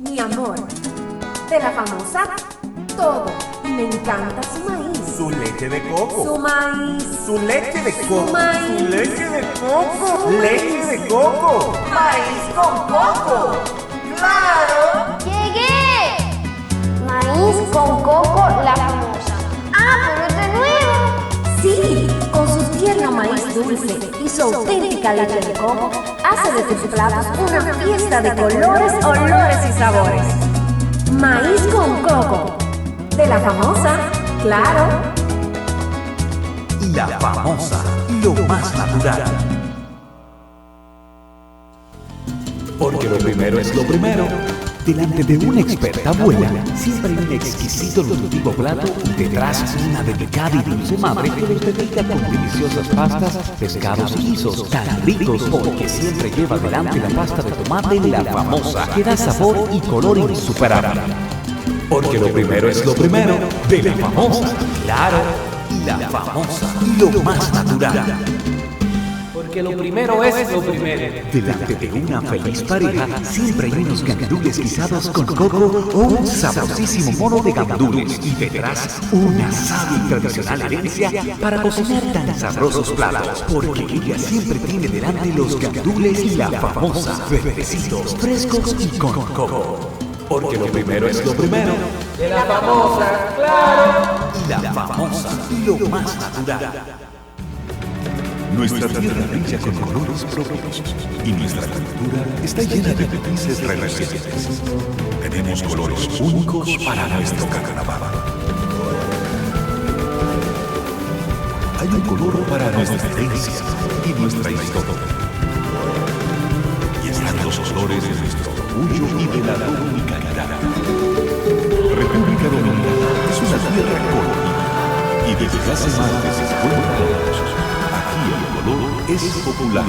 Mi amor, de la famosa, todo. Y me encanta su maíz. Su leche de coco. Su maíz. Su leche de coco. Su maíz. Su leche de coco. Leche de coco. Maíz con coco. ¡Claro! ¡Llegué! Maíz con coco, la famosa. ¡Ah, pero es de nuevo! Sí, con su tierno maíz dulce y su auténtica leche de coco, hace de tus platos una fiesta de colores, olores y sabores. Maíz con coco. De la famosa, claro. La famosa, lo más natural. Porque lo primero es lo primero. Delante de una experta abuela, siempre hay un exquisito nutritivo plato y detrás una delicada y dulce madre que los deleita con deliciosas pastas, pescados y guisos tan ricos porque siempre lleva delante la pasta de tomate la famosa, que da sabor y color insuperable. Porque lo primero es lo primero, de la famosa, claro, la famosa, lo más natural. Porque lo primero es lo primero. Delante de una feliz pareja, siempre hay unos gandules guisados con coco o un sabrosísimo mono de gandules y detrás una sabia y tradicional herencia para cocinar tan sabrosos platos. Porque ella siempre tiene delante los gandules y la famosa, verdecitos, frescos y con coco. Porque lo primero es lo primero. De la famosa, claro. La famosa, lo más natural. Nuestra tierra brilla con colores propios y nuestra cultura está llena de matices relucientes. Tenemos colores únicos para nuestro carnaval. Hay un color para nuestra herencia y nuestra historia. Y están los colores de nuestro orgullo y de la dominicanidad. República Dominicana es una tierra colorida y desde hace más de 50 años el color es popular.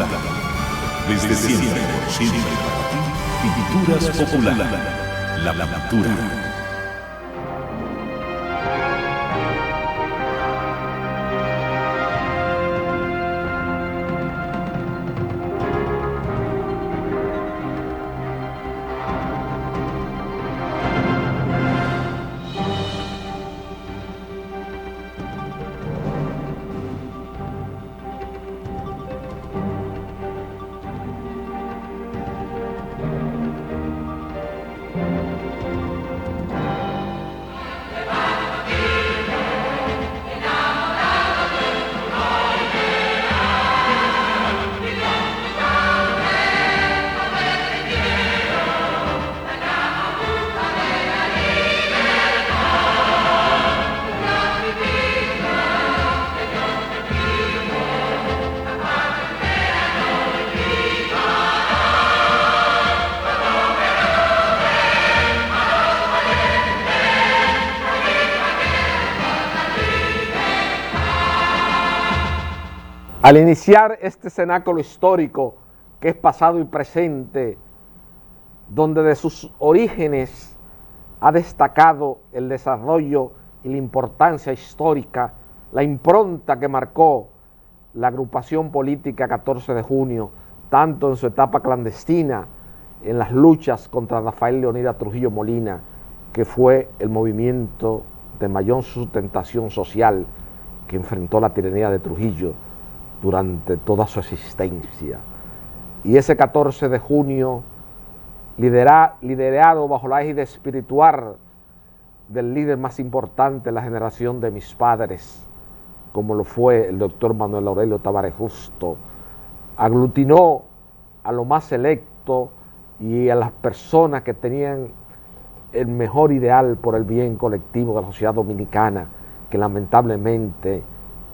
Desde siempre, por siempre, para ti, Pinturas Popular. La pintura. Al iniciar este cenáculo histórico, que es pasado y presente, donde de sus orígenes ha destacado el desarrollo y la importancia histórica, la impronta que marcó la agrupación política 14 de junio, tanto en su etapa clandestina, en las luchas contra Rafael Leonidas Trujillo Molina, que fue el movimiento de mayor sustentación social que enfrentó la tiranía de Trujillo durante toda su existencia. Y ese 14 de junio, liderado bajo la égida espiritual del líder más importante de la generación de mis padres, como lo fue el doctor Manuel Aurelio Tavares Justo, aglutinó a lo más selecto y a las personas que tenían el mejor ideal por el bien colectivo de la sociedad dominicana, que lamentablemente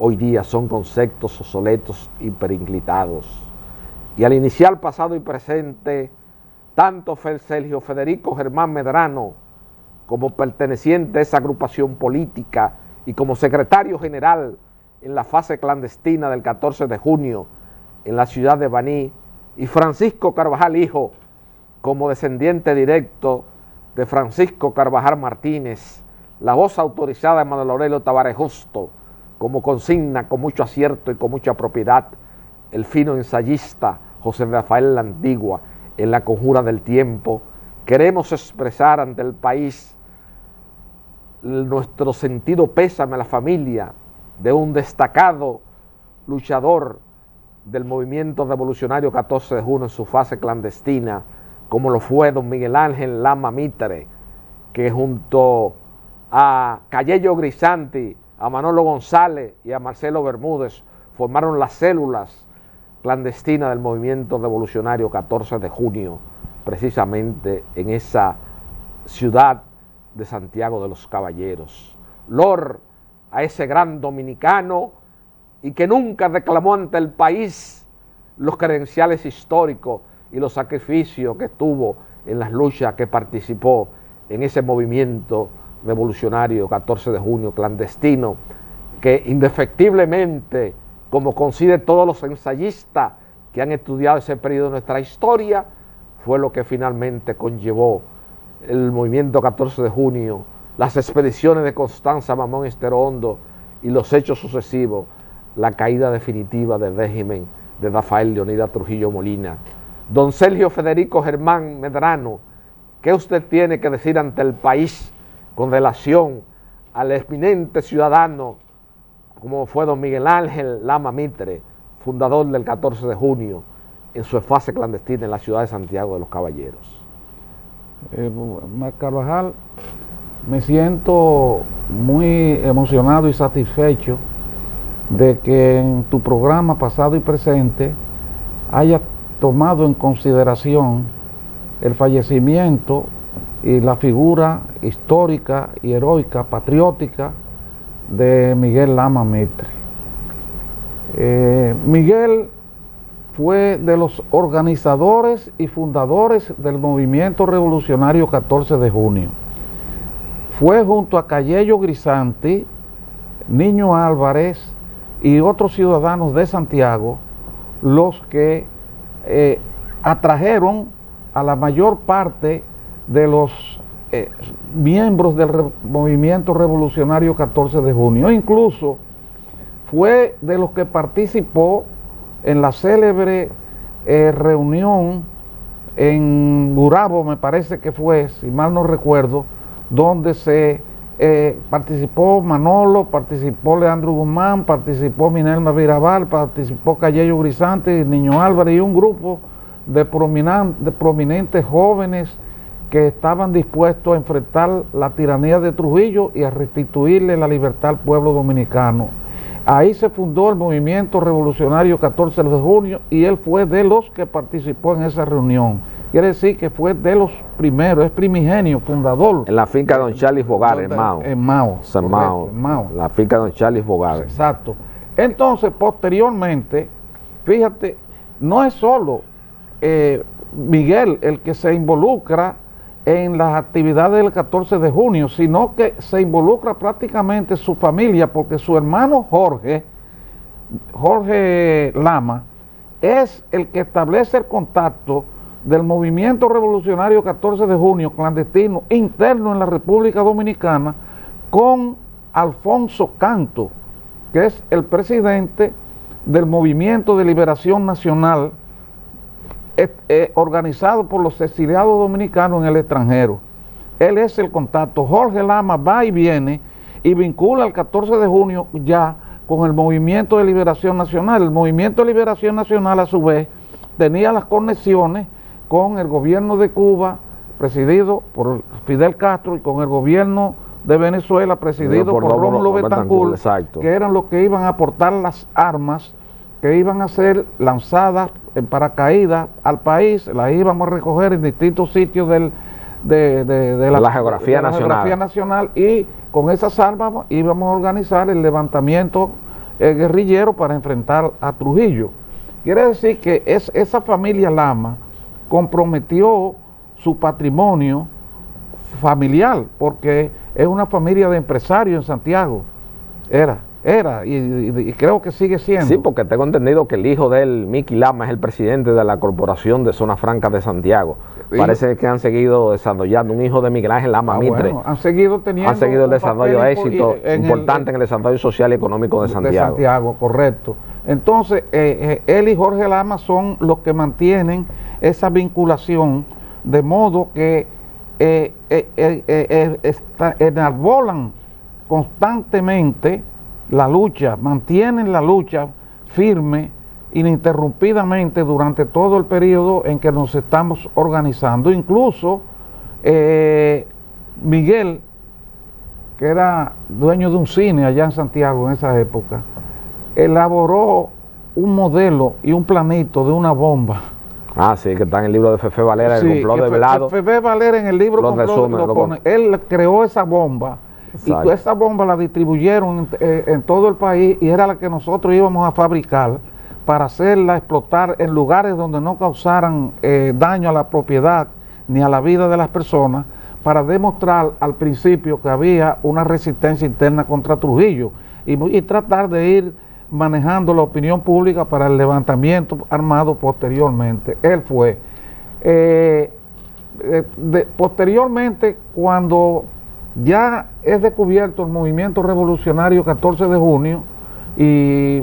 hoy día son conceptos obsoletos y perinclitados. Y al iniciar pasado y presente, tanto Sergio Federico Germán Medrano, como perteneciente a esa agrupación política y como secretario general en la fase clandestina del 14 de junio en la ciudad de Baní, y Francisco Carvajal Hijo, como descendiente directo de Francisco Carvajal Martínez, la voz autorizada de Manuel Aurelio Tavares Justo, como consigna con mucho acierto y con mucha propiedad el fino ensayista José Rafael La Antigua en La Conjura del Tiempo, queremos expresar ante el país nuestro sentido pésame a la familia de un destacado luchador del movimiento revolucionario 14 de junio en su fase clandestina, como lo fue don Miguel Ángel Lama Mitre, que junto a Cayello Grisanti, a Manolo González y a Marcelo Bermúdez formaron las células clandestinas del movimiento revolucionario 14 de junio, precisamente en esa ciudad de Santiago de los Caballeros. Lor a ese gran dominicano y que nunca reclamó ante el país los credenciales históricos y los sacrificios que tuvo en las luchas que participó en ese movimiento revolucionario 14 de junio clandestino, que indefectiblemente, como coinciden todos los ensayistas que han estudiado ese periodo de nuestra historia, fue lo que finalmente conllevó el movimiento 14 de junio, las expediciones de Constanza Mamón Estero Hondo y los hechos sucesivos, la caída definitiva del régimen de Rafael Leonidas Trujillo Molina. Don Sergio Federico Germán Medrano, ¿qué usted tiene que decir ante el país con relación al eminente ciudadano como fue don Miguel Ángel Lama Mitre, fundador del 14 de junio, en su fase clandestina en la ciudad de Santiago de los Caballeros? Carvajal, me siento muy emocionado y satisfecho de que en tu programa pasado y presente hayas tomado en consideración el fallecimiento y la figura histórica y heroica, patriótica de Miguel Lama Mitre. Miguel fue de los organizadores y fundadores del movimiento revolucionario 14 de junio. Fue junto a Cayello Grisanti, Niño Álvarez y otros ciudadanos de Santiago los que atrajeron a la mayor parte de los miembros del movimiento revolucionario 14 de junio. Incluso fue de los que participó en la célebre reunión en Gurabo, me parece que fue, si mal no recuerdo, donde se participó Manolo, participó Leandro Guzmán, participó Minelma Virabal, participó Cayello Grisanti, Niño Álvarez y un grupo de prominentes jóvenes que estaban dispuestos a enfrentar la tiranía de Trujillo y a restituirle la libertad al pueblo dominicano. Ahí se fundó el movimiento revolucionario 14 de junio y él fue de los que participó en esa reunión. Quiere decir que fue de los primeros, es primigenio, fundador. En la finca de don Charles Bogar, en Mao. En Mao. En Mao. La finca de don Charles Bogar. Exacto. Entonces, posteriormente, fíjate, no es solo Miguel el que se involucra en las actividades del 14 de junio, sino que se involucra prácticamente su familia, porque su hermano Jorge Lama, es el que establece el contacto del movimiento revolucionario 14 de junio clandestino interno en la República Dominicana con Alfonso Canto, que es el presidente del Movimiento de Liberación Nacional organizado por los exiliados dominicanos en el extranjero. Él es el contacto. Jorge Lama va y viene y vincula el 14 de junio ya con el Movimiento de Liberación Nacional. El Movimiento de Liberación Nacional, a su vez, tenía las conexiones con el gobierno de Cuba, presidido por Fidel Castro, y con el gobierno de Venezuela, presidido por Rómulo Betancourt, que eran los que iban a aportar las armas que iban a ser lanzadas en paracaídas al país, las íbamos a recoger en distintos sitios de la geografía nacional, y con esas armas íbamos a organizar el levantamiento guerrillero para enfrentar a Trujillo. Quiere decir que esa familia Lama comprometió su patrimonio familiar, porque es una familia de empresarios en Santiago, y creo que sigue siendo. Sí, porque tengo entendido que el hijo de él, Miki Lama, es el presidente de la Corporación de Zonas Francas de Santiago. Sí. Parece que han seguido desarrollando, un hijo de Miguel Ángel Lama Mitre. Bueno, han seguido el desarrollo de éxito importante en el desarrollo social y económico de Santiago. Correcto. Entonces, él y Jorge Lama son los que mantienen esa vinculación de modo que enarbolan constantemente la lucha, mantienen la lucha firme, ininterrumpidamente durante todo el periodo en que nos estamos organizando. Incluso Miguel, que era dueño de un cine allá en Santiago en esa época, elaboró un modelo y un planito de una bomba. Ah, sí, que está en el libro de Fefe Valera, el Sí, complot que de Velado. Fefe Valera en el libro Lo complot resume, lo pone. Él creó esa bomba. Exacto. Y esa bomba la distribuyeron en todo el país y era la que nosotros íbamos a fabricar para hacerla explotar en lugares donde no causaran daño a la propiedad ni a la vida de las personas, para demostrar al principio que había una resistencia interna contra Trujillo y tratar de ir manejando la opinión pública para el levantamiento armado posteriormente. Él fue. Posteriormente, cuando ya es descubierto el movimiento revolucionario 14 de junio y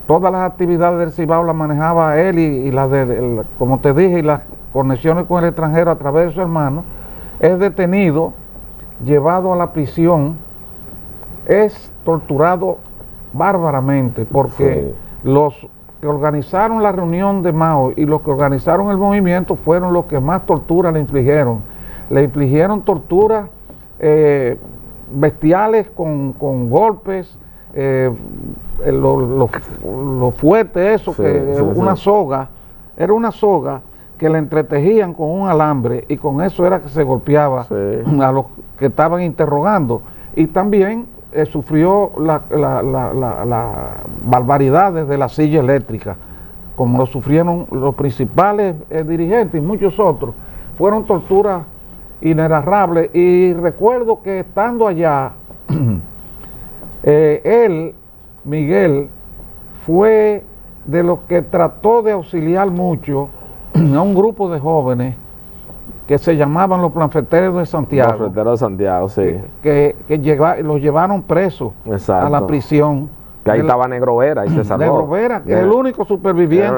todas las actividades del Cibao las manejaba él y las de, como te dije, y las conexiones con el extranjero a través de su hermano, es detenido, llevado a la prisión, es torturado bárbaramente porque los que organizaron la reunión de Mao y los que organizaron el movimiento fueron los que más tortura le infligieron. Le infligieron torturas bestiales con golpes, los fuertes, eso, una soga, era una soga que le entretejían con un alambre y con eso era que se golpeaba a los que estaban interrogando. Y también sufrió las barbaridades de la silla eléctrica, como lo sufrieron los principales dirigentes y muchos otros. Fueron torturas inenarrables y recuerdo que estando allá, él, Miguel, fue de los que trató de auxiliar mucho a un grupo de jóvenes que se llamaban los planfeteros de Santiago. Los planfeteros de Santiago, sí. Que los llevaron presos a la prisión. Que ahí estaba Negro Vera y César Negro Vera, que es el único superviviente,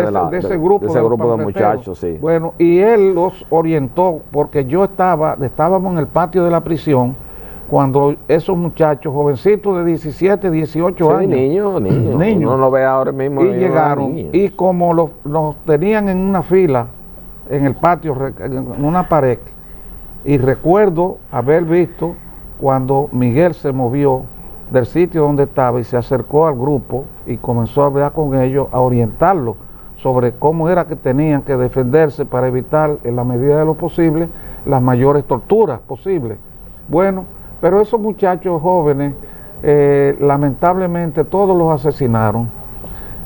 de ese grupo de muchachos, sí. Bueno, y él los orientó, porque estábamos en el patio de la prisión cuando esos muchachos, jovencitos de 17, 18 años. Niños. Uno lo ve ahora mismo. Y llegaron, y como los tenían en una fila, en el patio, en una pared, y recuerdo haber visto cuando Miguel se movió del sitio donde estaba y se acercó al grupo y comenzó a hablar con ellos, a orientarlos sobre cómo era que tenían que defenderse para evitar, en la medida de lo posible, las mayores torturas posibles. Bueno, pero esos muchachos jóvenes, lamentablemente todos los asesinaron.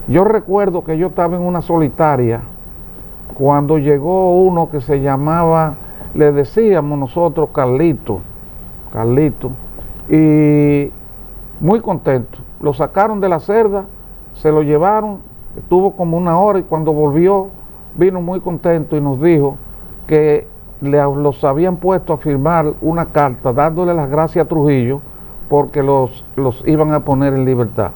Yo recuerdo que yo estaba en una solitaria cuando llegó uno que se llamaba, le decíamos nosotros Carlito, y muy contento. Lo sacaron de la celda, se lo llevaron, estuvo como una hora y cuando volvió vino muy contento y nos dijo que los habían puesto a firmar una carta dándole las gracias a Trujillo porque los iban a poner en libertad.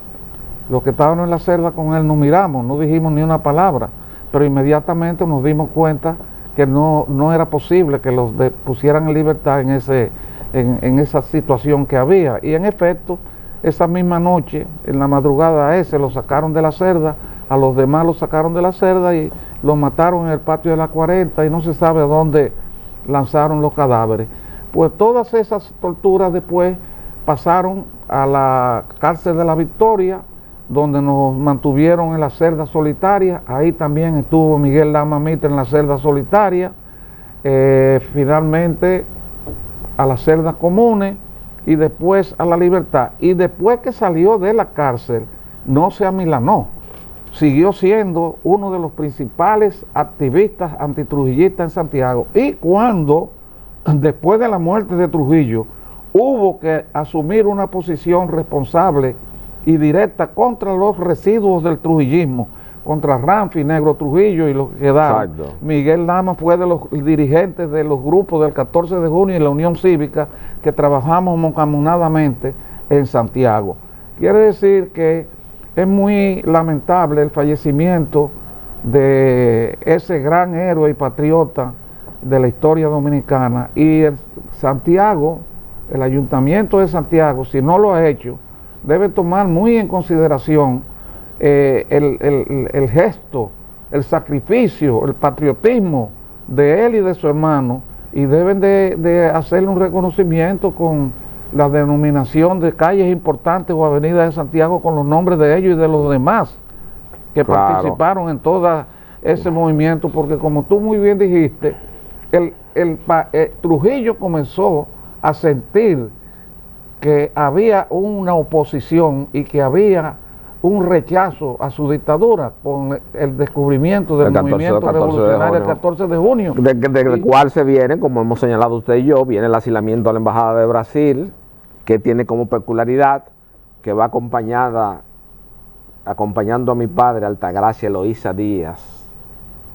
Los que estaban en la celda con él nos miramos, no dijimos ni una palabra, pero inmediatamente nos dimos cuenta que no era posible que los pusieran en libertad en esa situación que había. Y en efecto, esa misma noche, en la madrugada los sacaron de la celda, a los demás los sacaron de la celda y los mataron en el patio de la 40 y no se sabe a dónde lanzaron los cadáveres. Pues todas esas torturas después pasaron a la cárcel de la Victoria, donde nos mantuvieron en la celda solitaria. Ahí también estuvo Miguel Lama Mitre en la celda solitaria, finalmente a las celdas comunes y después a la libertad. Y después que salió de la cárcel, no se amilanó, siguió siendo uno de los principales activistas antitrujillistas en Santiago. Y cuando, después de la muerte de Trujillo, hubo que asumir una posición responsable y directa contra los residuos del trujillismo, contra Ramfi, Negro Trujillo y los que quedaron. Exacto. Miguel Lama fue de los dirigentes de los grupos del 14 de junio y la Unión Cívica que trabajamos mancomunadamente en Santiago. Quiere decir que es muy lamentable el fallecimiento de ese gran héroe y patriota de la historia dominicana, y Santiago, el Ayuntamiento de Santiago, si no lo ha hecho, debe tomar muy en consideración el gesto, el sacrificio, el patriotismo de él y de su hermano, y deben de hacerle un reconocimiento con la denominación de calles importantes o avenidas de Santiago con los nombres de ellos y de los demás que participaron en todo ese movimiento, porque como tú muy bien dijiste, Trujillo comenzó a sentir que había una oposición y que había un rechazo a su dictadura con el descubrimiento del movimiento revolucionario el 14 de junio. Del cual se viene, como hemos señalado usted y yo, viene el asilamiento a la Embajada de Brasil, que tiene como peculiaridad que va acompañando a mi padre, Altagracia Eloísa Díaz,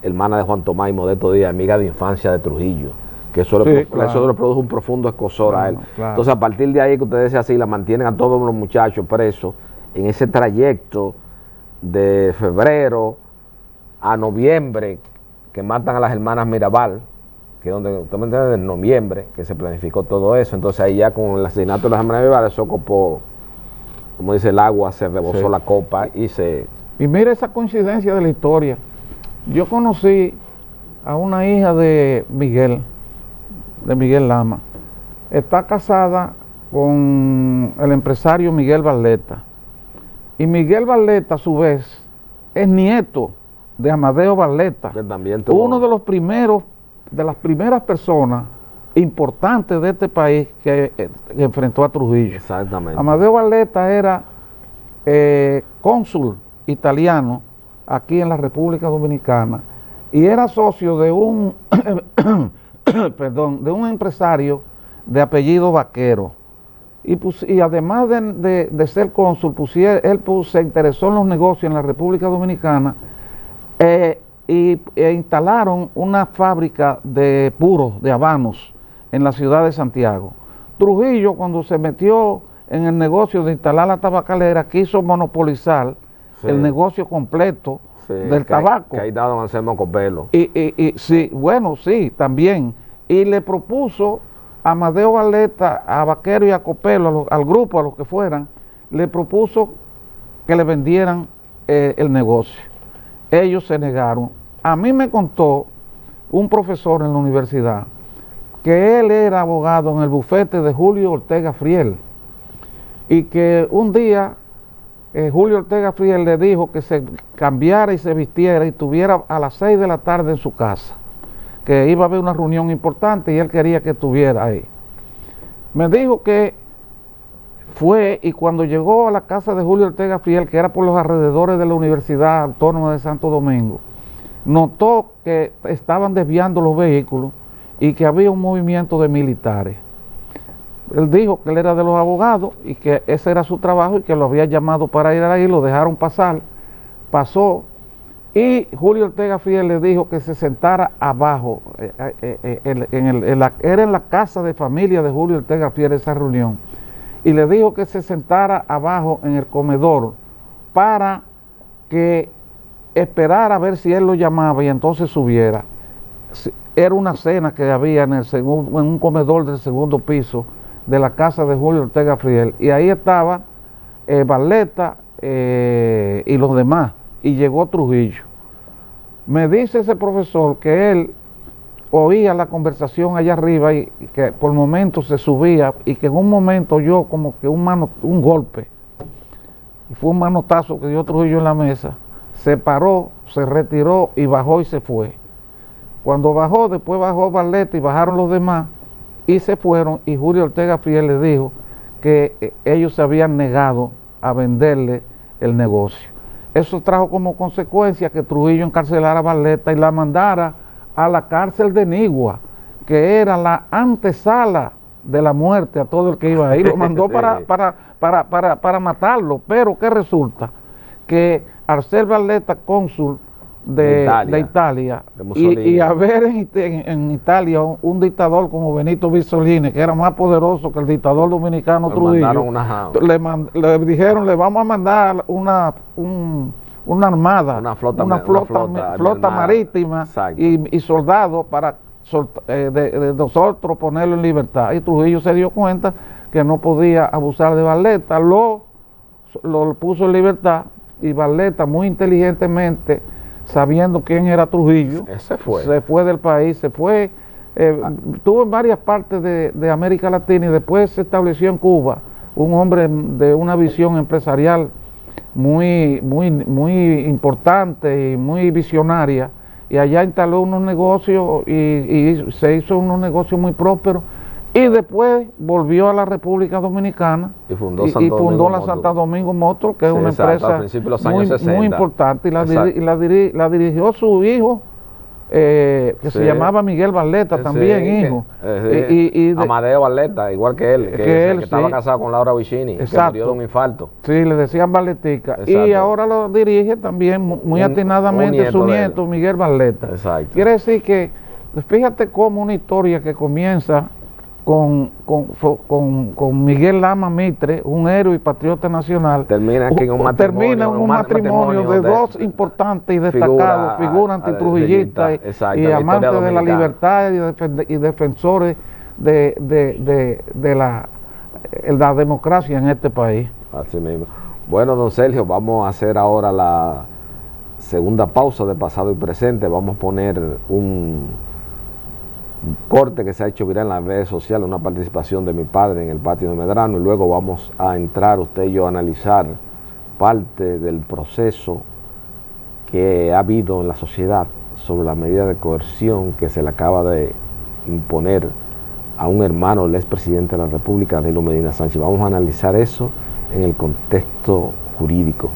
hermana de Juan Tomás y Modesto Díaz, amiga de infancia de Trujillo, que eso, le produjo un profundo escozor a él. Claro. Entonces, a partir de ahí que ustedes así, la mantienen a todos los muchachos presos en ese trayecto de febrero a noviembre, que matan a las hermanas Mirabal, que es donde, usted me entiende, en noviembre, que se planificó todo eso. Entonces ahí ya con el asesinato de las hermanas Mirabal, eso copó, como dice el agua, se rebosó la copa y se... Y mira esa coincidencia de la historia. Yo conocí a una hija de Miguel Lama. Está casada con el empresario Miguel Barletta. Y Miguel Barletta, a su vez, es nieto de Amadeo Barletta, que también tuvo... uno de las primeras personas importantes de este país que enfrentó a Trujillo. Exactamente. Amadeo Barletta era cónsul italiano aquí en la República Dominicana y era socio de un de un empresario de apellido Vaquero. Y además de ser cónsul, él se interesó en los negocios en la República Dominicana e instalaron una fábrica de puros, de habanos, en la ciudad de Santiago. Trujillo, cuando se metió en el negocio de instalar la tabacalera, quiso monopolizar el negocio completo del tabaco. Que ahí dado don Anselmo Copelo. Y sí, bueno, sí, también. Y le propuso a Amadeo Barletta, a Vaquero y a Copelo, al grupo, a los que fueran, le propuso que le vendieran el negocio. Ellos se negaron. A mí me contó un profesor en la universidad que él era abogado en el bufete de Julio Ortega Friel y que un día Julio Ortega Friel le dijo que se cambiara y se vistiera y estuviera a las 6 de la tarde en su casa, que iba a haber una reunión importante y él quería que estuviera ahí. Me dijo que fue, y cuando llegó a la casa de Julio Ortega Friel, que era por los alrededores de la Universidad Autónoma de Santo Domingo, notó que estaban desviando los vehículos y que había un movimiento de militares. Él dijo que él era de los abogados y que ese era su trabajo y que lo había llamado para ir ahí, lo dejaron pasar, pasó, y Julio Ortega Friel le dijo que se sentara abajo, era en la casa de familia de Julio Ortega Friel esa reunión, y le dijo que se sentara abajo en el comedor para que esperara a ver si él lo llamaba y entonces subiera. Era una cena que había en un comedor del segundo piso de la casa de Julio Ortega Friel, y ahí estaba Barletta y los demás, y llegó Trujillo. Me dice ese profesor que él oía la conversación allá arriba y que por momentos se subía y que en un momento oyó como que un golpe, y fue un manotazo que dio Trujillo en la mesa, se paró, se retiró y bajó y se fue. Cuando bajó, después bajó Barletta y bajaron los demás y se fueron, y Julio Ortega Friel le dijo que ellos se habían negado a venderle el negocio. Eso trajo como consecuencia que Trujillo encarcelara a Barletta y la mandara a la cárcel de Nigua, que era la antesala de la muerte a todo el que iba ahí. Lo mandó para matarlo, pero ¿qué resulta? Que al ser Barletta cónsul de Italia y haber en Italia un dictador como Benito Mussolini, que era más poderoso que el dictador dominicano Trujillo, le dijeron, le vamos a mandar una armada, una flota marítima y soldados para de nosotros ponerlo en libertad. Y Trujillo se dio cuenta que no podía abusar de Barletta, lo puso en libertad, y Barletta muy inteligentemente, sabiendo quién era Trujillo, se fue del país, estuvo en varias partes de América Latina y después se estableció en Cuba, un hombre de una visión empresarial muy importante y muy visionaria, y allá instaló unos negocios y se hizo unos negocios muy prósperos, y después volvió a la República Dominicana y fundó la Santo Domingo Motors, que es una empresa muy importante, y la dirigió su hijo, que se llamaba Miguel Barletta, también hijo. Amadeo Barletta, igual que él, que estaba casado con Laura Vicini, que murió de un infarto. Sí, le decían Barletica. Y ahora lo dirige también muy atinadamente su nieto, Miguel Barletta. Exacto. Quiere decir que, fíjate cómo una historia que comienza con Miguel Lama Mitre, un héroe y patriota nacional, termina en un matrimonio de dos importantes y destacados figuras antitrujillistas y amantes de la libertad y defensores de la democracia en este país. Así mismo. Bueno, don Sergio, vamos a hacer ahora la segunda pausa de pasado y presente. Vamos a poner un corte que se ha hecho viral en las redes sociales, una participación de mi padre en el patio de Medrano, y luego vamos a entrar usted y yo a analizar parte del proceso que ha habido en la sociedad sobre la medida de coerción que se le acaba de imponer a un hermano del expresidente de la República, Danilo Medina Sánchez. Vamos a analizar eso en el contexto jurídico.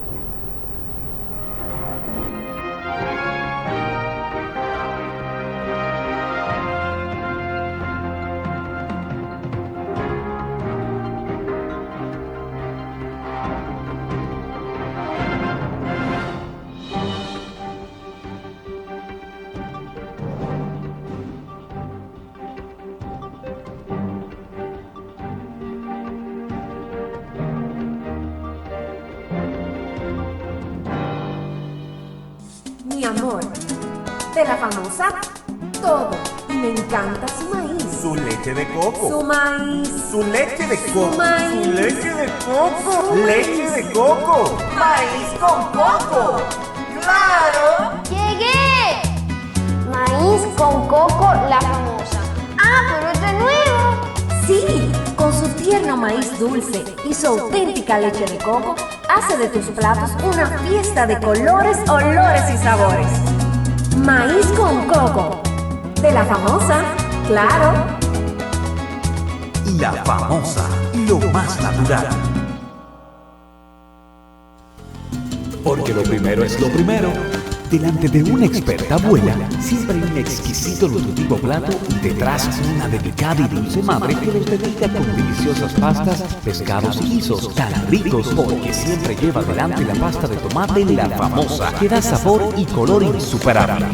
Mi amor, de la famosa, todo. Y me encanta su maíz. Su leche de coco. Su maíz. Su leche de coco. Su maíz. Su leche de coco. Leche de coco. Maíz con coco. ¡Claro! ¡Llegué! Maíz con coco, la famosa. ¡Ah, pero este es nuevo! Sí, con su tierno maíz dulce y su auténtica leche de coco, hace de tus platos una fiesta de colores, olores y sabores. Maíz con coco. De la famosa, claro. La famosa, lo más natural. Porque lo primero es lo primero. Delante de una experta abuela, siempre hay un exquisito nutritivo plato y detrás una delicada y dulce madre que los deleita con deliciosas pastas, pescados y guisos tan ricos porque siempre lleva delante la pasta de tomate La Famosa, que da sabor y color insuperable.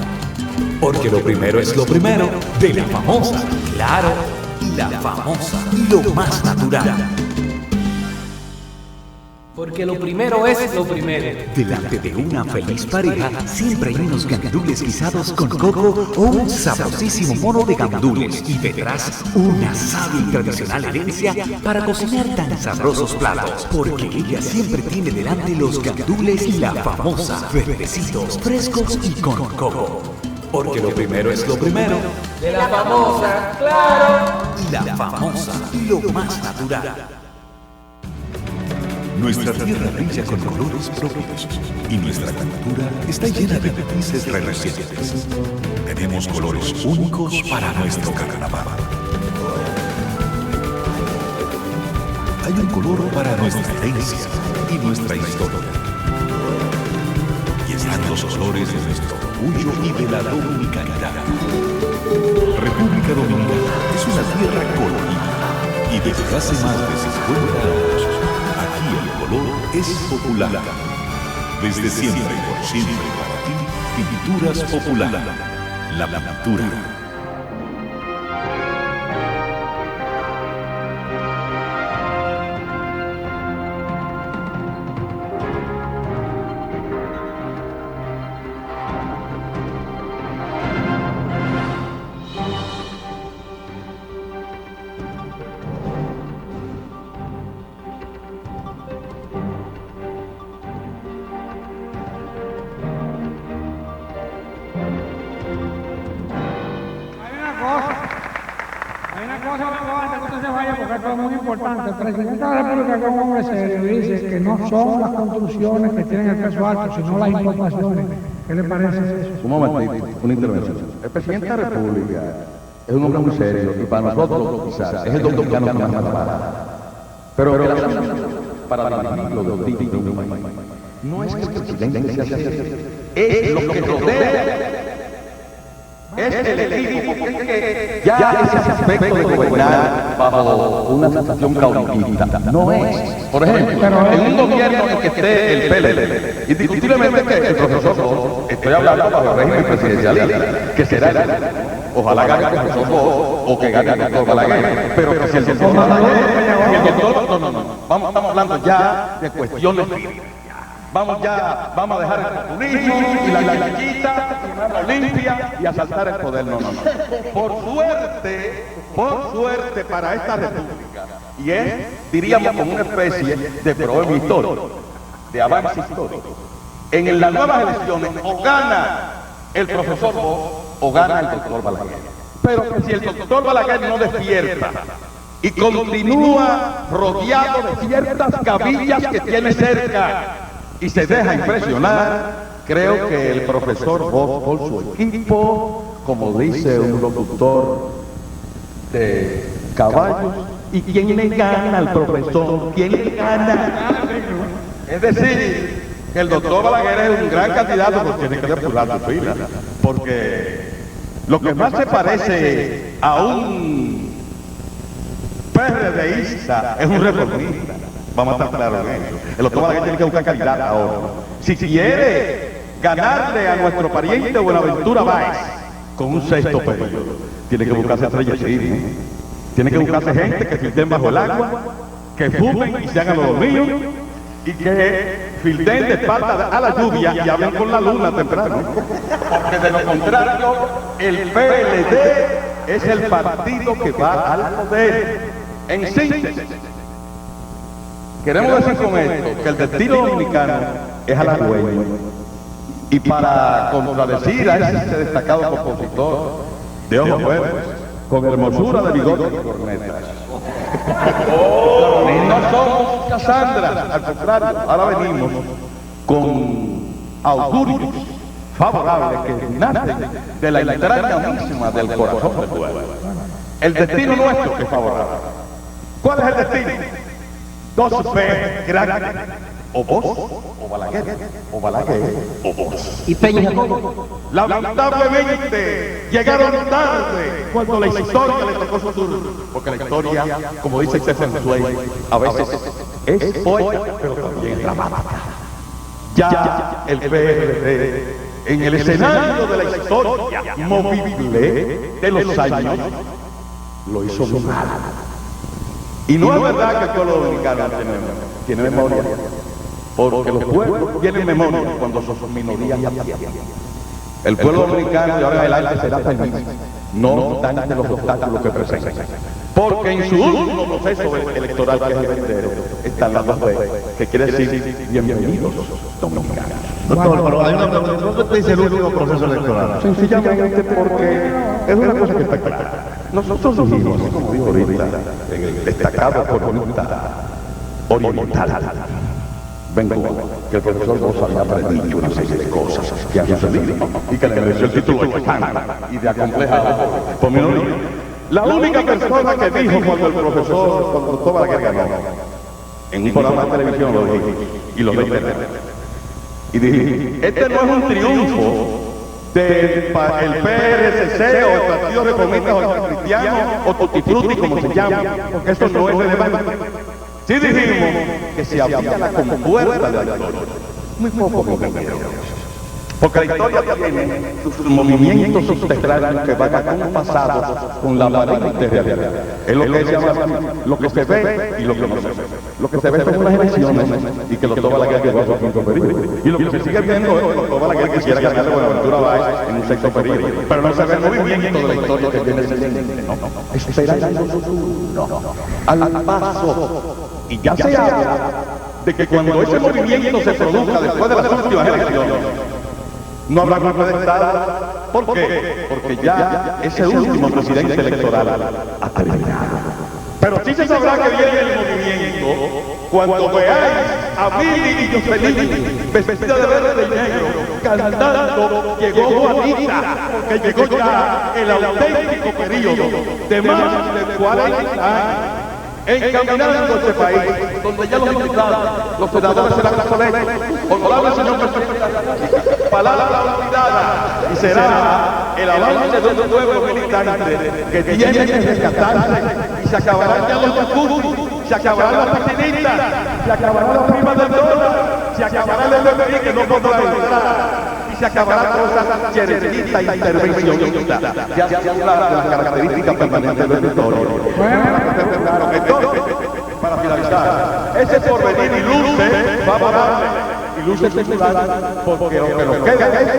Porque lo primero es lo primero, de La Famosa, claro, y La Famosa, lo más natural. Porque lo primero es lo primero. Delante de una feliz pareja, siempre hay unos gandules guisados con coco o un sabrosísimo mono de gandules y detrás una sabia y tradicional herencia para cocinar tan sabrosos platos. Porque ella siempre tiene delante los gandules y La Famosa, verdecitos, frescos y con coco. Porque lo primero es lo primero. De la famosa, claro. Y La Famosa, lo más natural. Nuestra tierra brilla con colores propios y nuestra cultura está llena de matices relucientes. Tenemos colores únicos para nuestro carnaval. Hay un color para nuestra herencia y nuestra historia. Y están los colores de nuestro orgullo y de la dominicanidad. República Dominicana es una tierra colorida y desde hace más de 50 años el color es popular. Desde siempre y por siempre para ti, Pinturas Popular. La pintura. cosa me aguanta que usted se vaya porque esto es muy importante. El presidente de la República, que es un hombre serio, dice que no son las construcciones que tienen el peso alto, sino las importaciones. ¿Qué le parece eso? Un momentito, una intervención. El presidente de la República es un hombre muy serio y para nosotros quizás es el dominicano que más trabaja. Pero el asunto para dirigirlo de política de un país no es que el presidente sea serio, es lo que rodea. Es el equipo, porque es que ya ese aspecto de gobernar bajo una situación caudillista no es. Por ejemplo, en un gobierno en el que esté el PLD, indiscutiblemente que el profesor Bosch, estoy hablando bajo el régimen presidencialista, que será el, ojalá gane el profesor Bosch o que gane el doctor Balaguer, pero que si el doctor Balaguer, estamos hablando ya de cuestiones. Vamos a dejar el populismo y la llanquita, la Olimpia y a saltar el poder. No. Por suerte para esta república, y es, diríamos, como una especie de problema histórico, de avance histórico. En las nuevas elecciones o gana el profesor Bosch o gana el doctor Balaguer. Pero que si el doctor Balaguer no despierta y continúa rodeado de ciertas cabillas que tiene cerca, y se deja impresionar, creo que el profesor Bosch por su equipo, como dice un locutor de caballos, ¿y quién le gana al profesor? ¿Quién le gana? Es decir, que el doctor Balaguer es un gran candidato, pero tiene que depurar su fila, porque lo que más se parece a un PRDista es un reformista. Vamos a estar claros en eso. El doctor Balaguer tiene que buscar calidad ahora. Si quiere ganarle a nuestro pariente Buenaventura Báez con un sexto periodo, tiene que buscarse estrellas civiles. Tiene que buscarse gente que filten bajo el agua, que fumen y se hagan los dormidos, y que filten de espalda a la lluvia y hablen con la luna temprano. Porque de lo contrario, el PLD es el partido que va al poder. En síntesis, queremos decir con esto que el destino dominicano es halagüeño. Y para contradecir a ese destacado compositor de ojos verdes, con hermosura de bigote y cornetas, no somos Casandra, al contrario, ahora venimos con augurios favorables que nacen de la entraña misma del corazón del pueblo. El destino nuestro es favorable. ¿Cuál es el destino? Dos P grandes, o Bosch, o Balaguer, o Balaguer, o Bosch. Y Peña Jacobo. Lamentablemente llegaron tarde cuando la historia le tocó su turno, porque la historia, como dice Stephen Zweig, a veces es poética, pero también es dramática. Ya el PRD, en el escenario de la historia movible de los años, lo hizo muy mal. Y no es verdad que el pueblo dominicano tiene memoria, porque los pueblos tienen memoria cuando son minorías. El pueblo dominicano de ahora en adelante será feliz, no obstante los obstáculos que presentan. Porque en su último proceso electoral, que es el vendero, están las dos B, que quiere decir bienvenidos dominicanos. Doctor, pero hay una pregunta, ¿cómo usted dice el último proceso electoral? Sencillamente porque es una cosa que está clara. Nosotros dijimos, como dijo ahorita, en el destacado economista oriental, que el profesor Bosch había aprendido una serie de cosas que han sucedido y que le mereció el título de estándar y de acomplejado por minoría. La única persona que dijo cuando el doctor Balaguer ganó, en un programa de televisión lo dije, y lo dije, y dije, este no es un triunfo del PRCC o el Partido Reformista o el Cristiano o Tutti Frutti, como se llama, porque eso no es relevante. Sí dijimos que si había la compuerta de la historia, muy poco compañeros. Porque la historia tiene sus movimientos subterráneos que van acompasados con la aparente realidad. Es lo que se llama lo que se ve y lo que no se ve. Lo que se ve son unas elecciones y que los doctor Balaguer llegó a su quinto periodo. Y lo que se sigue viendo es que el doctor Balaguer quisiera ganarle Buenaventura Báez en un sexto periodo. Pero no se ve el movimiento de la historia que viene siguiente. No, esperando su turno, al paso. Y ya se habla de que cuando ese movimiento se produzca después de las últimas elecciones, No habrá golpe de Estado. ¿Por qué? Porque ya ese último presidente electoral ha terminado. Pero sí se sabrá que viene el movimiento cuando veáis a Billy y Jocelyn vestida de verde y negro, cantando Llegó Juanita, porque llegó ya el auténtico periodo de más de 40 años encaminando este país, donde ya los diputados, los senadores serán obsoletos. Honorable señor presidente, palabra olvidada, y será el avance de un pueblo militante que tiene que rescatarse, y se acabarán ya los discursos, se acabarán las piscinistas, se acabarán las primas del dólar, se acabará el FMI que no podrá entrar, y se acabarán cosas chereristas e intervencionistas. Ya se habla de las características permanentes del territorio. Entonces, para finalizar, ese porvenir ilustre, favorable, ilustre secular, porque lo que nos queda es,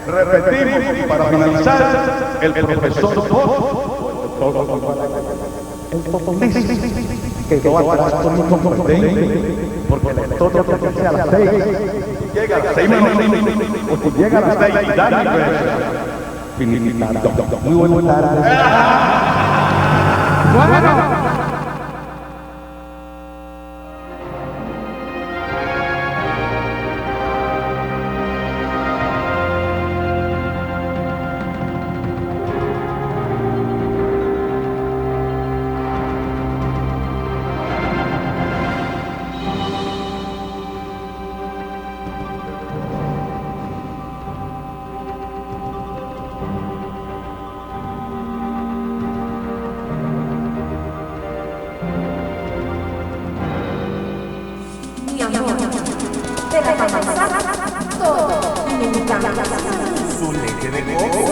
repetimos, y para finalizar, el profesor el populismo quedó atrás por un competente, porque el lector no tiene que ser a las 6, llega a las 6 menos minutos, o si llega a las 6 y da mi finiquitando. Muy buenas tardes. Bueno. Su leche de coco.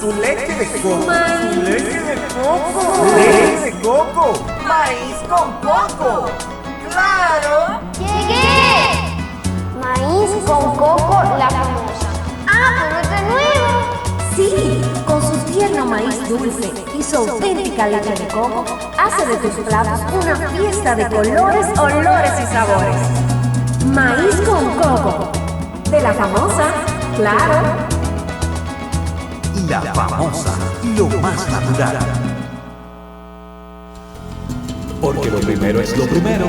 Su leche de coco. Su leche de coco. Leche de coco. Maíz con coco. ¡Claro! ¡Llegué! Maíz con coco, la famosa. ¡Ah, pero este es nuevo! Sí, con su tierno maíz dulce y su auténtica leche de coco, hace de tus platos una fiesta de colores, olores y sabores. Maíz con coco. De la famosa, claro. La famosa, lo más natural. Porque lo primero es lo primero.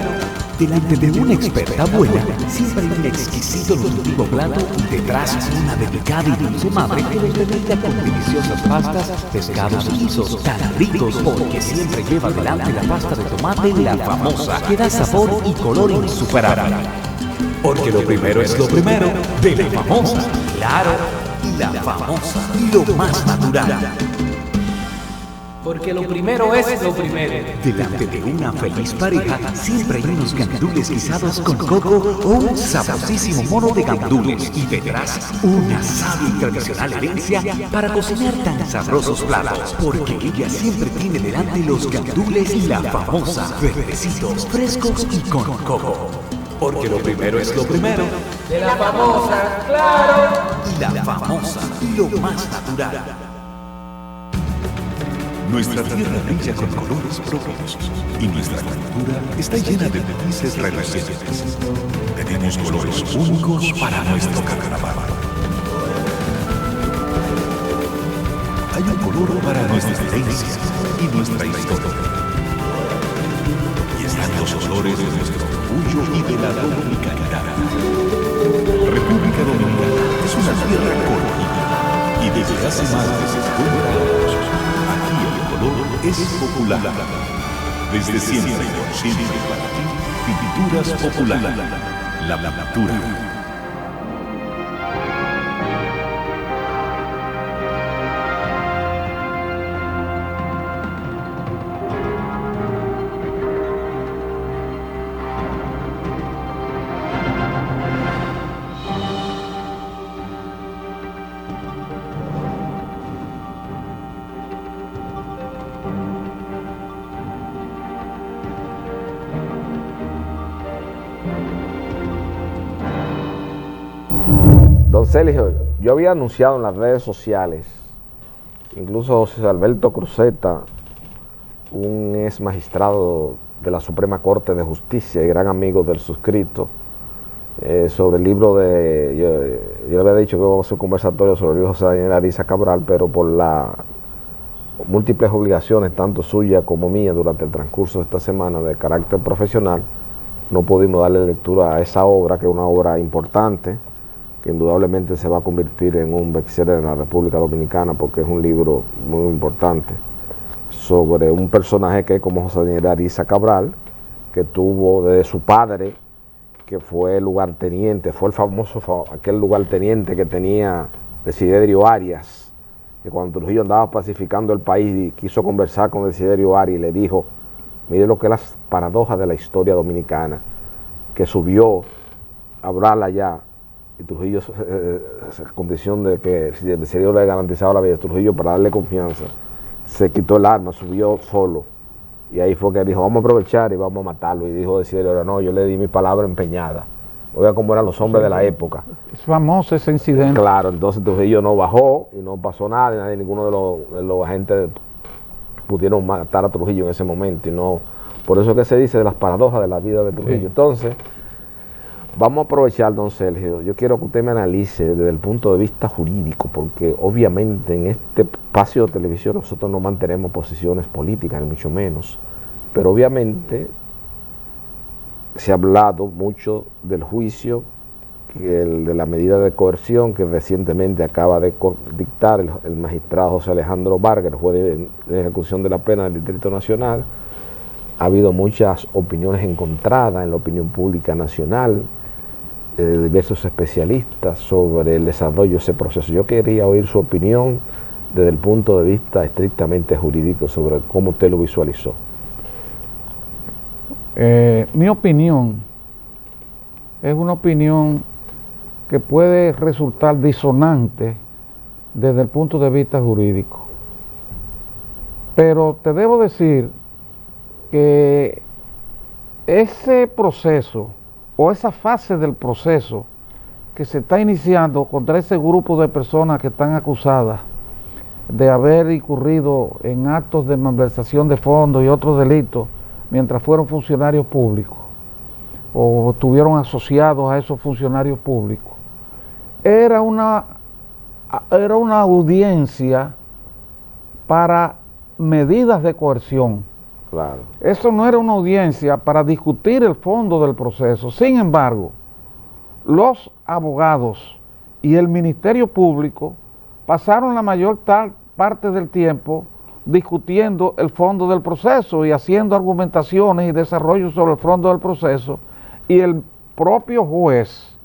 Delante de una experta abuela, siempre hay un exquisito nutritivo plato y detrás una delicada y dulce madre que los deleita con deliciosas pastas, pescados y guisos tan ricos porque siempre lleva delante la pasta de tomate la famosa, que da sabor y color insuperable. Porque lo primero es lo primero de la famosa, claro, y la famosa, lo más natural. Porque lo primero es lo primero. Delante de una feliz pareja, siempre hay unos gandules guisados con coco o un sabrosísimo mono de gandules y detrás una sabia y tradicional herencia para cocinar tan sabrosos platos. Porque ella siempre tiene delante los gandules y la famosa, verdecitos, frescos y con coco. Porque lo primero es lo primero. De la famosa, claro. Y la famosa, lo más natural. Nuestra tierra brilla con colores propios y nuestra cultura está llena de matices relucientes. Tenemos colores únicos para nuestro carnaval. Hay un color para nuestras herencias y nuestra historia. Y están los colores de nuestro orgullo y de la dominicanidad. República Dominicana es una tierra colorida y desde hace más de 50 años aquí el color es popular. Desde siempre consigue para ti pinturas populares. La pintura. Don Sergio, yo había anunciado en las redes sociales, incluso José Alberto Cruzeta, un ex magistrado de la Suprema Corte de Justicia y gran amigo del suscrito, sobre el libro de... Yo le había dicho que vamos a hacer un conversatorio sobre el libro de José Daniel Ariza Cabral, pero por las múltiples obligaciones, tanto suya como mía, durante el transcurso de esta semana de carácter profesional, no pudimos darle lectura a esa obra, que es una obra importante, que indudablemente se va a convertir en un bestseller en la República Dominicana, porque es un libro muy importante, sobre un personaje que es como José Daniel Ariza Cabral, que tuvo desde su padre, que fue lugarteniente, fue el famoso, aquel lugarteniente que tenía Desiderio Arias, que cuando Trujillo andaba pacificando el país y quiso conversar con Desiderio Arias y le dijo, mire lo que es las paradojas de la historia dominicana, que subió a hablar allá, y Trujillo, condición de que Desiderio le garantizaba la vida, Trujillo, para darle confianza, se quitó el arma, subió solo. Y ahí fue que dijo, vamos a aprovechar y vamos a matarlo. Y dijo Desiderio, no, yo le di mi palabra empeñada. Oiga cómo eran los hombres de la época. Es famoso ese incidente. Claro, entonces Trujillo no bajó y no pasó nada, y nadie, ninguno de los agentes pudieron matar a Trujillo en ese momento. Y no, por eso es que se dice de las paradojas de la vida de Trujillo. Sí. Entonces, vamos a aprovechar, don Sergio. Yo quiero que usted me analice desde el punto de vista jurídico, porque obviamente en este espacio de televisión nosotros no mantenemos posiciones políticas, ni mucho menos, pero obviamente se ha hablado mucho del juicio, de la medida de coerción que recientemente acaba de dictar el magistrado José Alejandro Vargas, el juez de ejecución de la pena del Distrito Nacional. Ha habido muchas opiniones encontradas en la opinión pública nacional, de diversos especialistas sobre el desarrollo de ese proceso. Yo quería oír su opinión desde el punto de vista estrictamente jurídico sobre cómo usted lo visualizó. Mi opinión es una opinión que puede resultar disonante desde el punto de vista jurídico. Pero te debo decir que ese proceso o esa fase del proceso que se está iniciando contra ese grupo de personas que están acusadas de haber incurrido en actos de malversación de fondos y otros delitos mientras fueron funcionarios públicos o estuvieron asociados a esos funcionarios públicos, era una audiencia para medidas de coerción. Claro. Eso no era una audiencia para discutir el fondo del proceso. Sin embargo, los abogados y el Ministerio Público pasaron la mayor parte del tiempo discutiendo el fondo del proceso y haciendo argumentaciones y desarrollos sobre el fondo del proceso, y el propio juez,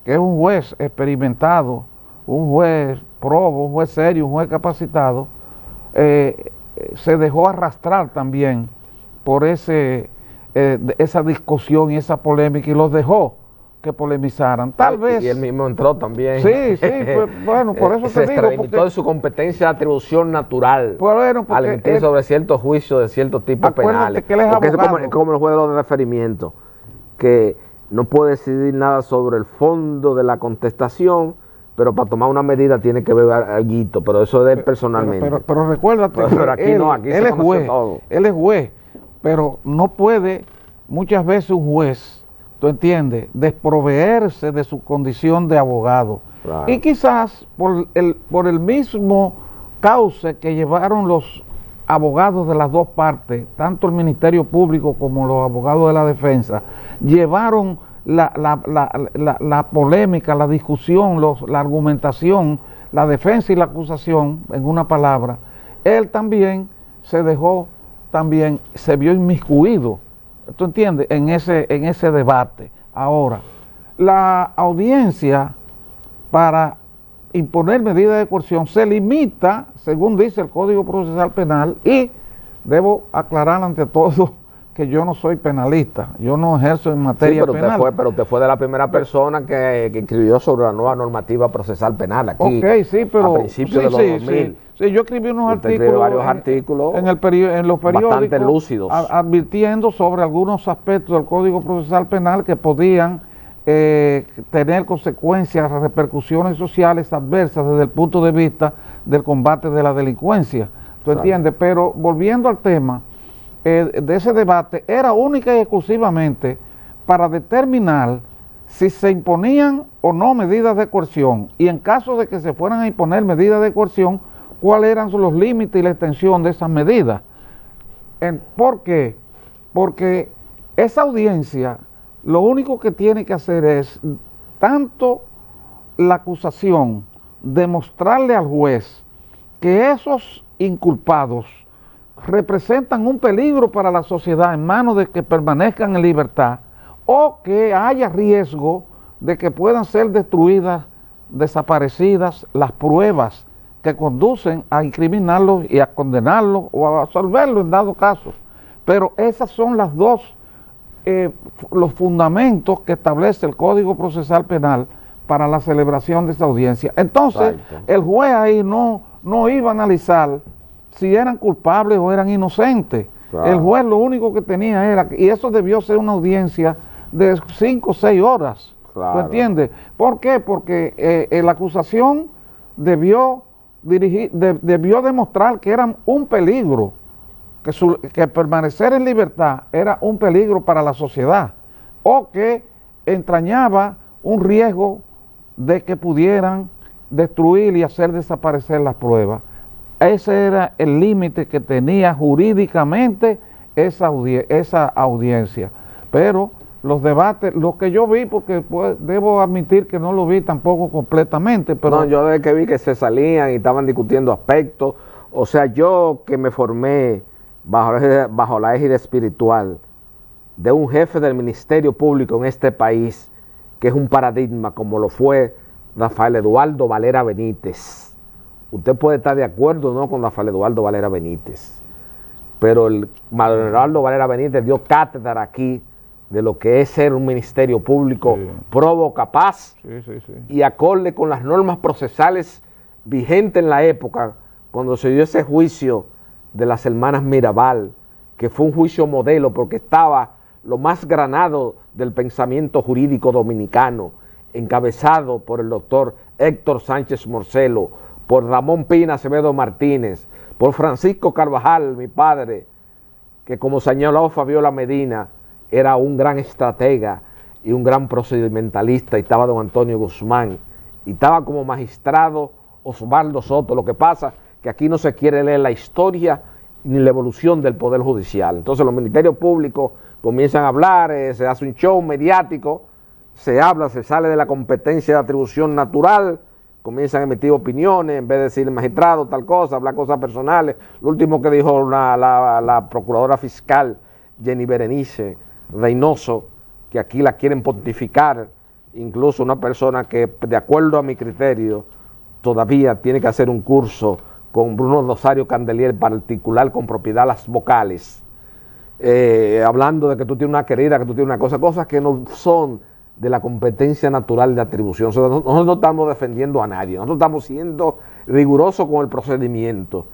que es un juez experimentado, un juez probo, un juez serio, un juez capacitado, se dejó arrastrar también por esa discusión y esa polémica, y los dejó que polemizaran. Tal vez... Y él mismo entró también. Sí, pues, bueno, por eso te digo. Se extralimitó de su competencia de atribución natural al emitir sobre ciertos juicios de ciertos tipos penales. Que él es abogado. Es como el juez de los referimientos, que no puede decidir nada sobre el fondo de la contestación, pero para tomar una medida tiene que ver algo, pero eso es personalmente. Pero recuérdate pero aquí él, no, aquí él se es juez, todo. Él es juez, pero no puede muchas veces un juez, ¿tú entiendes?, desproveerse de su condición de abogado. Claro. Y quizás por el mismo cauce que llevaron los abogados de las dos partes, tanto el Ministerio Público como los abogados de la defensa, llevaron la polémica, la discusión, la argumentación, la defensa y la acusación, en una palabra. Él también se vio inmiscuido, ¿tú entiendes?, en ese debate. Ahora, la audiencia para imponer medidas de coerción se limita, según dice el Código Procesal Penal, y debo aclarar ante todo que yo no soy penalista, yo no ejerzo en materia penal. Pero usted fue de la primera persona que escribió sobre la nueva normativa procesal penal aquí. Ok, sí, pero... A principios de los 2000. Sí, yo escribí unos varios artículos en los periódicos bastante lúcidos, advirtiendo sobre algunos aspectos del Código Procesal Penal que podían tener consecuencias, repercusiones sociales adversas desde el punto de vista del combate de la delincuencia. ¿Tú entiendes? Pero volviendo al tema de ese debate, era única y exclusivamente para determinar si se imponían o no medidas de coerción, y en caso de que se fueran a imponer medidas de coerción, cuáles eran los límites y la extensión de esas medidas. ¿Por qué? Porque esa audiencia lo único que tiene que hacer es, tanto la acusación, demostrarle al juez que esos inculpados representan un peligro para la sociedad en manos de que permanezcan en libertad, o que haya riesgo de que puedan ser destruidas, desaparecidas las pruebas que conducen a incriminarlos y a condenarlos o a absolverlos en dado caso. Pero esas son las dos, los fundamentos que establece el Código Procesal Penal para la celebración de esa audiencia. Entonces, el juez ahí no iba a analizar si eran culpables o eran inocentes. Claro. El juez lo único que tenía era, y eso debió ser una audiencia de 5 o 6 horas. Claro. ¿Tú entiendes? ¿Por qué? Porque la acusación debió demostrar que eran un peligro, que permanecer en libertad era un peligro para la sociedad, o que entrañaba un riesgo de que pudieran destruir y hacer desaparecer las pruebas. Ese era el límite que tenía jurídicamente esa audiencia. Pero los debates, lo que yo vi, porque pues, debo admitir que no lo vi tampoco completamente, pero... No, yo desde que vi que se salían y estaban discutiendo aspectos, o sea, yo que me formé bajo la égida espiritual de un jefe del Ministerio Público en este país, que es un paradigma como lo fue Rafael Eduardo Valera Benítez. Usted puede estar de acuerdo o no con Rafael Eduardo Valera Benítez, pero el Manuel Eduardo Valera Benítez dio cátedra aquí de lo que es ser un ministerio público probo, capaz y acorde con las normas procesales vigentes en la época, cuando se dio ese juicio de las hermanas Mirabal, que fue un juicio modelo porque estaba lo más granado del pensamiento jurídico dominicano, encabezado por el doctor Héctor Sánchez Morcelo, por Ramón Pina Acevedo Martínez, por Francisco Carvajal, mi padre, que como señaló Fabiola Medina, era un gran estratega y un gran procedimentalista, y estaba don Antonio Guzmán, y estaba como magistrado Osvaldo Soto. Lo que pasa que aquí no se quiere leer la historia ni la evolución del Poder Judicial. Entonces los ministerios públicos comienzan a hablar, se hace un show mediático, se habla, se sale de la competencia de atribución natural, comienzan a emitir opiniones, en vez de decir magistrado tal cosa, hablar cosas personales. Lo último que dijo la procuradora fiscal Jenny Berenice Reynoso, que aquí la quieren pontificar, incluso una persona que de acuerdo a mi criterio todavía tiene que hacer un curso con Bruno Rosario Candelier para articular con propiedad las vocales, hablando de que tú tienes una querida, que tú tienes una cosa, cosas que no son de la competencia natural de atribución. O sea, nosotros no estamos defendiendo a nadie, nosotros estamos siendo rigurosos con el procedimiento.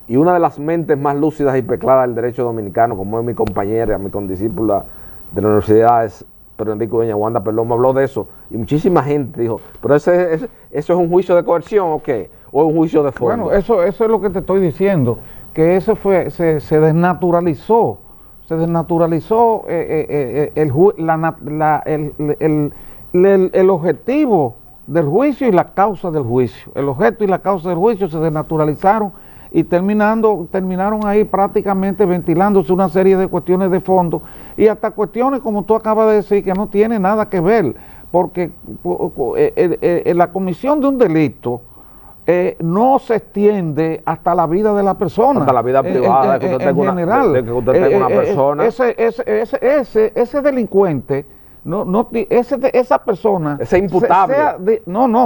Y una de las mentes más lúcidas y preclaras del derecho dominicano, como es mi compañera, mi condiscípula de la universidad, es Enrico Doña Wanda Perlón, me habló de eso, y muchísima gente dijo, pero ¿eso es un juicio de coerción o qué? ¿O es un juicio de fondo? Bueno, eso es lo que te estoy diciendo, que eso se desnaturalizó. Se desnaturalizó el objetivo del juicio y la causa del juicio. El objeto y la causa del juicio se desnaturalizaron y terminaron ahí prácticamente ventilándose una serie de cuestiones de fondo y hasta cuestiones, como tú acabas de decir, que no tiene nada que ver, porque la comisión de un delito no se extiende hasta la vida de la persona. Hasta la vida privada, en general. De que usted tenga una persona. Ese delincuente, esa persona... Ese imputable.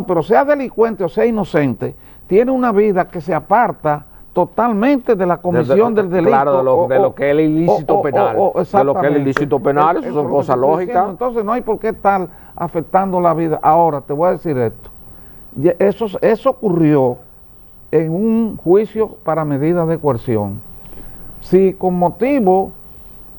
Pero sea delincuente o sea inocente, tiene una vida que se aparta totalmente de la comisión del delito. Claro, de lo que es el ilícito penal. De lo que es el ilícito penal, eso son cosas lógicas. Entonces no hay por qué estar afectando la vida. Ahora, te voy a decir esto. Eso ocurrió en un juicio para medidas de coerción. Si con motivo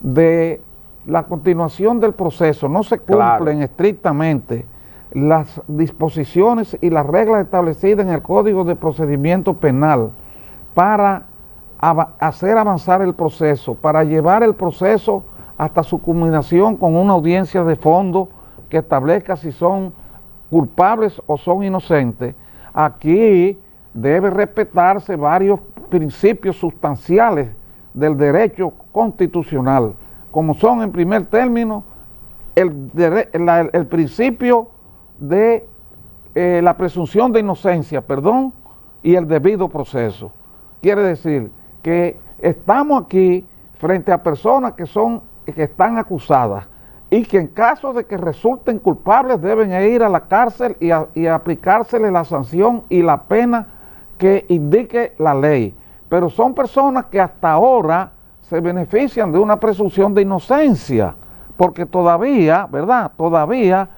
de la continuación del proceso no se cumplen estrictamente las disposiciones y las reglas establecidas en el Código de Procedimiento Penal para hacer avanzar el proceso, para llevar el proceso hasta su culminación con una audiencia de fondo que establezca si son culpables o son inocentes, aquí debe respetarse varios principios sustanciales del derecho constitucional, como son en primer término el principio de la presunción de inocencia, y el debido proceso. Quiere decir que estamos aquí frente a personas que están acusadas y que en caso de que resulten culpables deben ir a la cárcel y aplicársele la sanción y la pena que indique la ley. Pero son personas que hasta ahora se benefician de una presunción de inocencia, porque todavía, ¿verdad? Todavía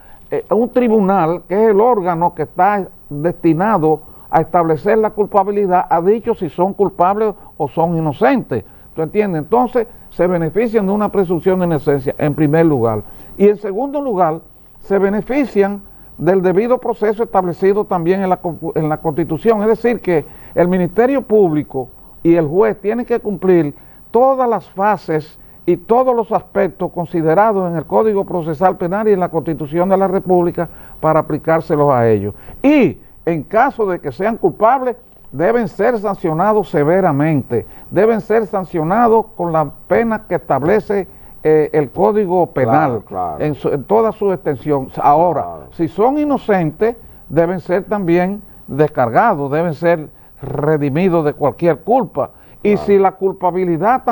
un tribunal, que es el órgano que está destinado a establecer la culpabilidad, ha dicho si son culpables o son inocentes. ¿Tú entiendes? Entonces se benefician de una presunción de inocencia en primer lugar. Y en segundo lugar, se benefician del debido proceso establecido también en la Constitución. Es decir, que el Ministerio Público y el juez tienen que cumplir todas las fases y todos los aspectos considerados en el Código Procesal Penal y en la Constitución de la República para aplicárselos a ellos. Y en caso de que sean culpables, deben ser sancionados severamente, deben ser sancionados con la pena que establece el Código Penal, claro. En toda su extensión. Ahora, si son inocentes, deben ser también descargados, deben ser redimidos de cualquier culpa. Y si la culpabilidad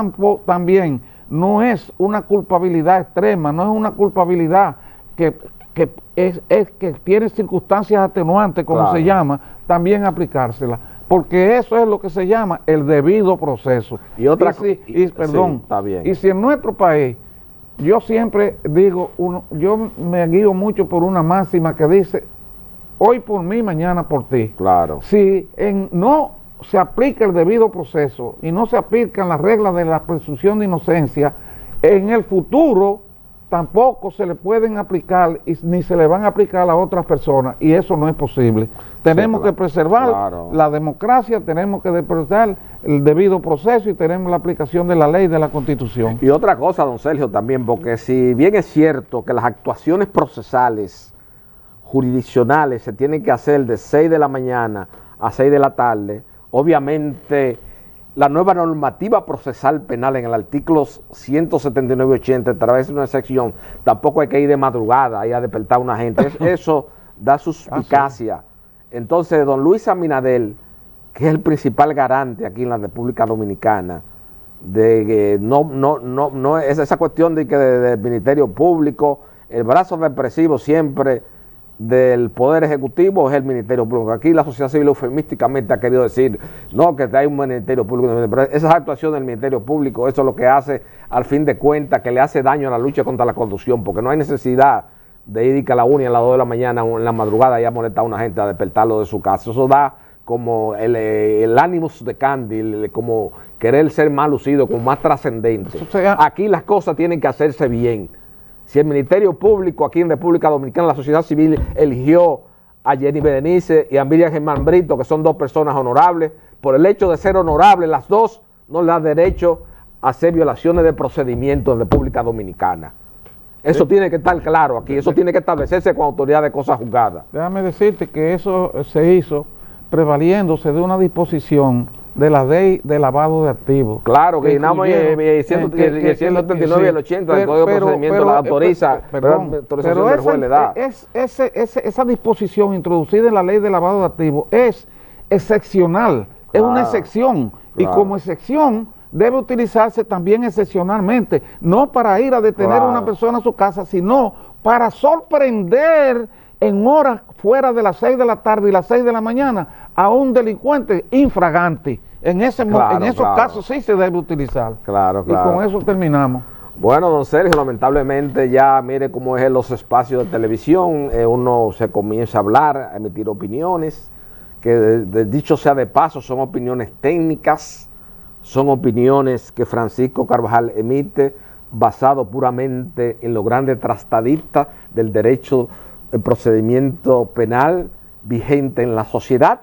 también no es una culpabilidad extrema, no es una culpabilidad que tiene circunstancias atenuantes, como se llama, también aplicársela. Porque eso es lo que se llama el debido proceso. Y otra sí, está bien. Y si en nuestro país, yo siempre digo, yo me guío mucho por una máxima que dice, hoy por mí, mañana por ti. Claro. Si no se aplica el debido proceso y no se aplican las reglas de la presunción de inocencia, en el futuro tampoco se le pueden aplicar ni se le van a aplicar a otras personas, y eso no es posible. Tenemos que preservar la democracia, tenemos que preservar el debido proceso y tenemos la aplicación de la ley de la Constitución. Y otra cosa, don Sergio, también, porque si bien es cierto que las actuaciones procesales jurisdiccionales se tienen que hacer de 6 de la mañana a 6 de la tarde, obviamente la nueva normativa procesal penal en el artículo 179 y 80, a través de una sección, tampoco hay que ir de madrugada y a despertar a una gente. Eso da suspicacia. Entonces, don Luis Abinadel, que es el principal garante aquí en la República Dominicana, de que no es esa cuestión de que del Ministerio Público, el brazo represivo siempre del Poder Ejecutivo es el Ministerio Público. Aquí la sociedad civil eufemísticamente ha querido decir, no, que hay un Ministerio Público, pero esas actuaciones del Ministerio Público, eso es lo que hace, al fin de cuentas, que le hace daño a la lucha contra la corrupción, porque no hay necesidad de ir a la 1 y a las 2 de la mañana, en la madrugada, y a molestar a una gente, a despertarlo de su casa. Eso da como el ánimos de Candy, como querer ser más lucido, como más trascendente. Aquí las cosas tienen que hacerse bien. Si el Ministerio Público aquí en República Dominicana, la sociedad civil eligió a Jenny Berenice y a Miriam Germán Brito, que son dos personas honorables, por el hecho de ser honorables, las dos no le dan derecho a hacer violaciones de procedimiento en República Dominicana. Eso tiene que estar claro aquí, eso tiene que establecerse con autoridad de cosas juzgadas. Déjame decirte que eso se hizo prevaliéndose de una disposición de la ley de lavado de activos. Claro, que llenamos el 139 y el 80 del Código de Procedimiento la autoriza, esa disposición introducida en la ley de lavado de activos es excepcional, es una excepción, y como excepción debe utilizarse también excepcionalmente, no para ir a detener a una persona a su casa, sino para sorprender en horas fuera de las 6 de la tarde y las 6 de la mañana a un delincuente infragante. En esos casos sí se debe utilizar. Claro. Y con eso terminamos. Bueno, don Sergio, lamentablemente ya mire cómo es en los espacios de televisión, uno se comienza a hablar, a emitir opiniones, que dicho sea de paso, son opiniones técnicas, son opiniones que Francisco Carvajal emite basado puramente en los grandes trastadistas del derecho, el procedimiento penal vigente en la sociedad.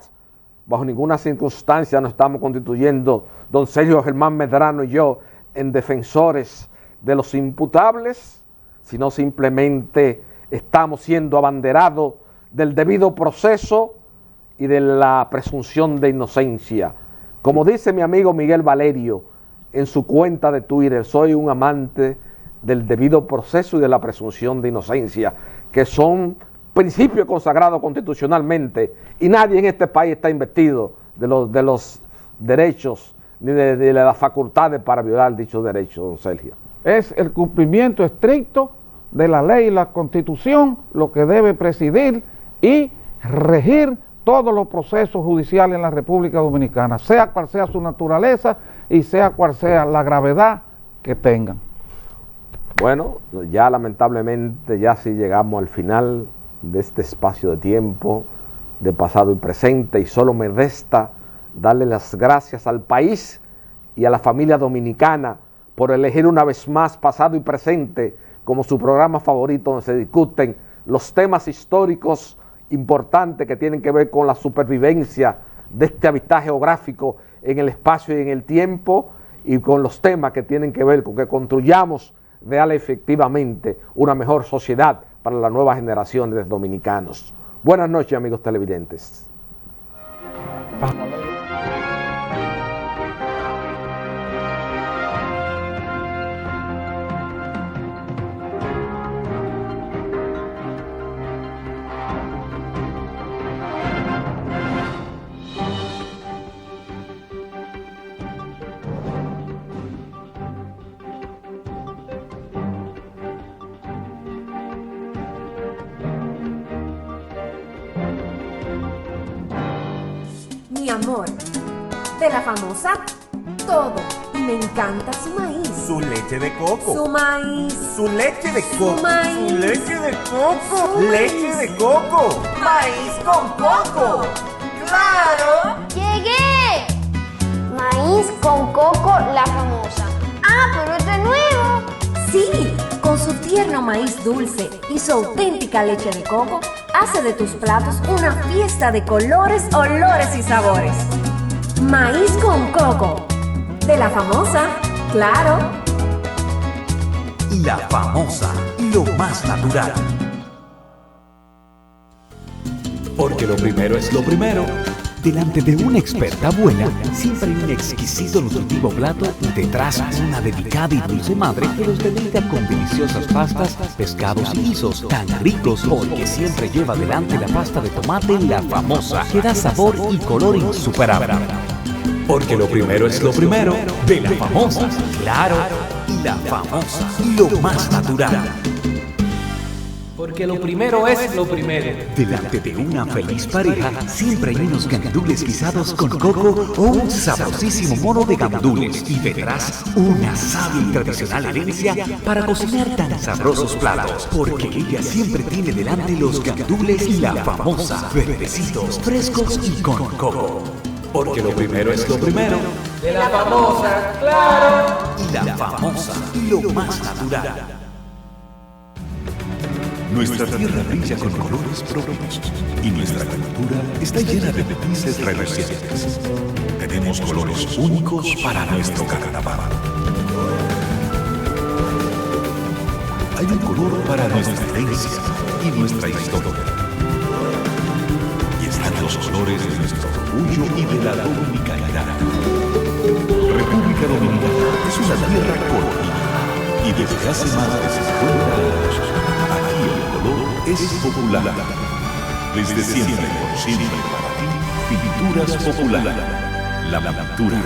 Bajo ninguna circunstancia nos estamos constituyendo, don Sergio Germán Medrano y yo, en defensores de los imputables, sino simplemente estamos siendo abanderados del debido proceso y de la presunción de inocencia. Como dice mi amigo Miguel Valerio en su cuenta de Twitter, soy un amante del debido proceso y de la presunción de inocencia, que son principios consagrados constitucionalmente, y nadie en este país está investido de los derechos ni de las facultades para violar dichos derechos, don Sergio. Es el cumplimiento estricto de la ley y la Constitución lo que debe presidir y regir todos los procesos judiciales en la República Dominicana, sea cual sea su naturaleza y sea cual sea la gravedad que tengan. Bueno, ya lamentablemente ya sí llegamos al final de este espacio de tiempo, de pasado y presente, y solo me resta darle las gracias al país y a la familia dominicana por elegir una vez más Pasado y Presente como su programa favorito, donde se discuten los temas históricos importantes que tienen que ver con la supervivencia de este hábitat geográfico en el espacio y en el tiempo, y con los temas que tienen que ver con que construyamos real y efectivamente una mejor sociedad para las nuevas generaciones de dominicanos. Buenas noches, amigos televidentes. Mi amor, de la famosa, todo. Y me encanta su maíz. Su leche de coco. Su maíz. Su leche de coco. Su maíz. Su leche de coco. Su Leche maíz. de coco. Maíz con coco. ¡Claro! ¡Llegué! Maíz con coco, la famosa. Ah, pero este es nuevo. Sí, con su tierno maíz dulce y su auténtica leche de coco, hace de tus platos una fiesta de colores, olores y sabores. Maíz con coco, de la famosa, claro. La famosa, lo más natural. Porque lo primero es lo primero. Delante de una experta abuela, siempre hay un exquisito nutritivo plato, detrás una delicada y dulce madre que los deleita con deliciosas pastas, pescados y guisos tan ricos porque siempre lleva delante la pasta de tomate La Famosa, que da sabor y color insuperable. Porque lo primero es lo primero, de La Famosa, claro, y La Famosa, lo más natural. Porque lo primero es lo primero. Delante de una feliz pareja, siempre hay unos gandules guisados con coco o un sabrosísimo mono de gandules. Y detrás, una sabia y tradicional herencia para cocinar tan sabrosos platos. Porque ella siempre tiene delante los gandules La Famosa, verdecitos, frescos y con coco. Porque lo primero es lo primero. De la famosa, claro. Y La Famosa, lo más natural. Nuestra tierra brilla con colores propios y nuestra cultura está llena de matices relucientes. Tenemos colores únicos para nuestro carnaval. Hay un color para nuestra herencia y nuestra historia. Y están los colores de nuestro orgullo y de la dominicanidad. República Dominicana es una tierra colorida y desde hace más de 50 años es popular. Desde siempre, por siempre, para ti, Pinturas Popular. La pintura